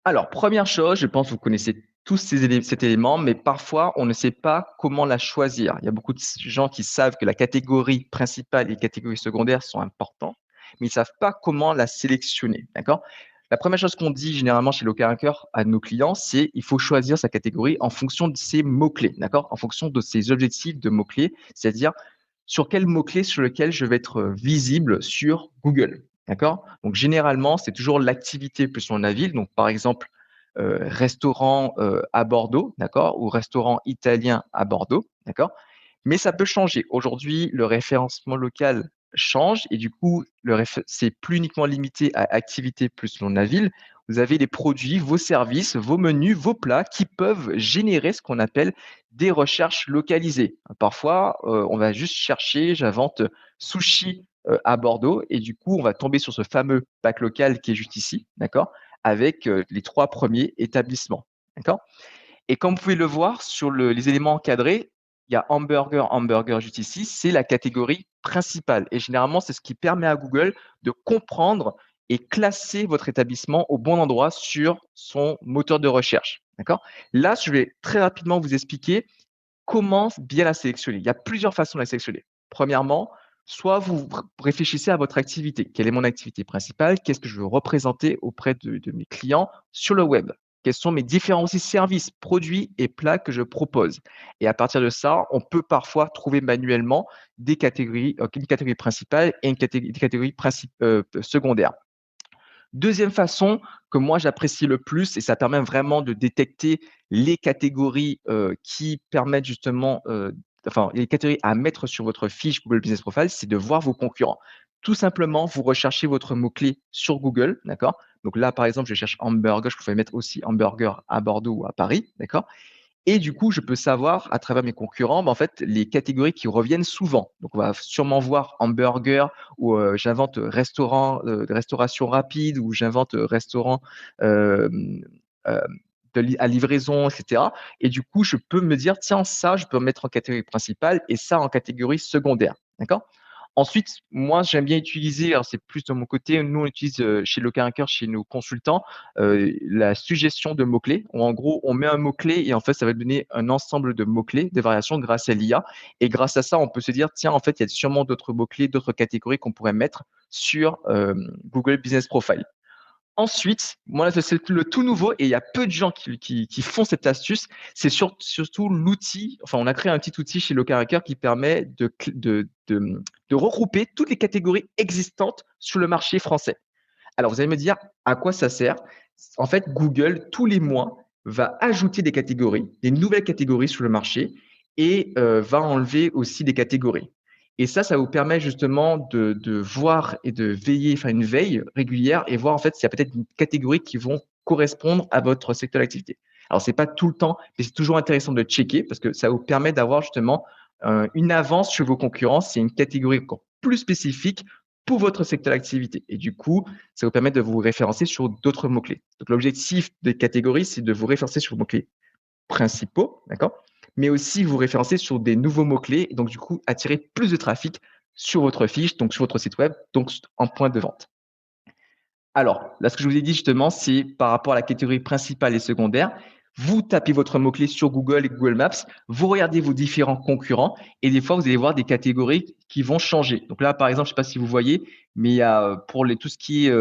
Alors, première chose, je pense que vous connaissez tous cet élément, mais parfois on ne sait pas comment la choisir. Il y a beaucoup de gens qui savent que la catégorie principale et les catégories secondaires sont importants, mais ils ne savent pas comment la sélectionner, d'accord? La première chose qu'on dit généralement chez Local Hacker à nos clients, c'est il faut choisir sa catégorie en fonction de ses mots-clés, d'accord? En fonction de ses objectifs de mots-clés, c'est-à-dire sur quel mot-clé sur lequel je vais être visible sur Google. D'accord? Donc généralement, c'est toujours l'activité plus son avis. Donc par exemple, restaurant, à Bordeaux, d'accord? Ou restaurant italien à Bordeaux, d'accord? Mais ça peut changer. Aujourd'hui, le référencement local change et du coup, c'est plus uniquement limité à activité plus nom de la ville. Vous avez les produits, vos services, vos menus, vos plats qui peuvent générer ce qu'on appelle des recherches localisées. Parfois, on va juste chercher, j'invente sushi, à Bordeaux et du coup, on va tomber sur ce fameux pack local qui est juste ici, d'accord? Avec, les 3 premiers établissements, d'accord? Et comme vous pouvez le voir sur les éléments encadrés, il y a hamburger, hamburger juste ici, c'est la catégorie principale et généralement, c'est ce qui permet à Google de comprendre et classer votre établissement au bon endroit sur son moteur de recherche, d'accord? Là, je vais très rapidement vous expliquer comment bien la sélectionner. Il y a plusieurs façons de la sélectionner. Premièrement, soit vous réfléchissez à votre activité. Quelle est mon activité principale? Qu'est-ce que je veux représenter auprès de mes clients sur le web? Quels sont mes différents aussi services, produits et plats que je propose? Et à partir de ça, on peut parfois trouver manuellement des catégories, une catégorie principale et des catégories secondaires. Deuxième façon que moi j'apprécie le plus et ça permet vraiment de détecter les catégories, qui permettent justement, enfin les catégories à mettre sur votre fiche Google Business Profile, c'est de voir vos concurrents. Tout simplement, vous recherchez votre mot-clé sur Google, d'accord? Donc là, par exemple, je cherche hamburger, je pouvais mettre aussi hamburger à Bordeaux ou à Paris, d'accord? Et du coup, je peux savoir à travers mes concurrents, en fait, les catégories qui reviennent souvent. Donc, on va sûrement voir hamburger ou, j'invente, restaurant, de restauration rapide ou j'invente, restaurant, hem, hem, à livraison et cetera et du coup, je peux me dire: «Tiens, ça, je peux mettre en catégorie principale et ça en catégorie secondaire». D'accord? Ensuite, moi, j'aime bien utiliser, alors c'est plus de mon côté, nous on utilise, chez Local Hacker, chez nos consultants, la suggestion de mots-clés. Où en gros, on met un mot-clé et en fait, ça va donner un ensemble de mots-clés, de variations grâce à l'IA et grâce à ça, on peut se dire: «Tiens, en fait, il y a sûrement d'autres mots-clés, d'autres catégories qu'on pourrait mettre sur, Google Business Profile». Ensuite, moi, là, c'est le tout nouveau et il y a peu de gens qui font cette astuce. C'est surtout l'outil, enfin, on a créé un petit outil chez Local Hacker qui permet de regrouper toutes les catégories existantes sur le marché français. Alors, vous allez me dire à quoi ça sert? En fait, Google, tous les mois, va ajouter des catégories, des nouvelles catégories sur le marché et va enlever aussi des catégories. Et ça vous permet justement de voir et de veiller, faire une veille régulière et voir en fait s'il y a peut-être une catégorie qui vont correspondre à votre secteur d'activité. Alors, c'est pas tout le temps, mais c'est toujours intéressant de checker parce que ça vous permet d'avoir justement, une avance sur vos concurrents. C'est une catégorie encore plus spécifique pour votre secteur d'activité et du coup, ça vous permet de vous référencer sur d'autres mots-clés. Donc l'objectif des catégories, c'est de vous référencer sur vos mots-clés principaux, d'accord? Mais aussi vous référencer sur des nouveaux mots-clés et donc du coup attirer plus de trafic sur votre fiche, donc sur votre site web, donc en point de vente. Alors, là, ce que je vous ai dit justement, c'est par rapport à la catégorie principale et secondaire. Vous tapez votre mot-clé sur Google et Google Maps, vous regardez vos différents concurrents et des fois, vous allez voir des catégories qui vont changer. Donc là, par exemple, je ne sais pas si vous voyez, mais il y a pour tout ce qui est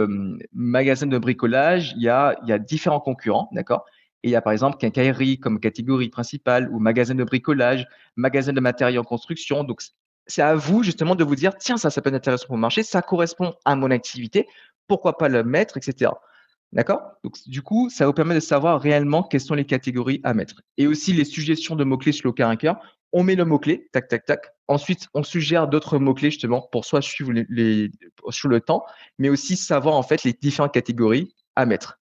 magasin de bricolage, il y a différents concurrents, d'accord? Et il y a par exemple quincaillerie comme catégorie principale ou magasin de bricolage, magasin de matériaux en construction. Donc, c'est à vous justement de vous dire, tiens, ça peut être intéressant pour le marché, ça correspond à mon activité, pourquoi pas le mettre, et cetera. D'accord? Donc du coup, ça vous permet de savoir réellement quelles sont les catégories à mettre et aussi les suggestions de mots-clés sur Local Hacker. On met le mot-clé, tac, tac, tac. Ensuite, on suggère d'autres mots-clés justement pour soit suivre sur le temps, mais aussi savoir en fait les différentes catégories à mettre.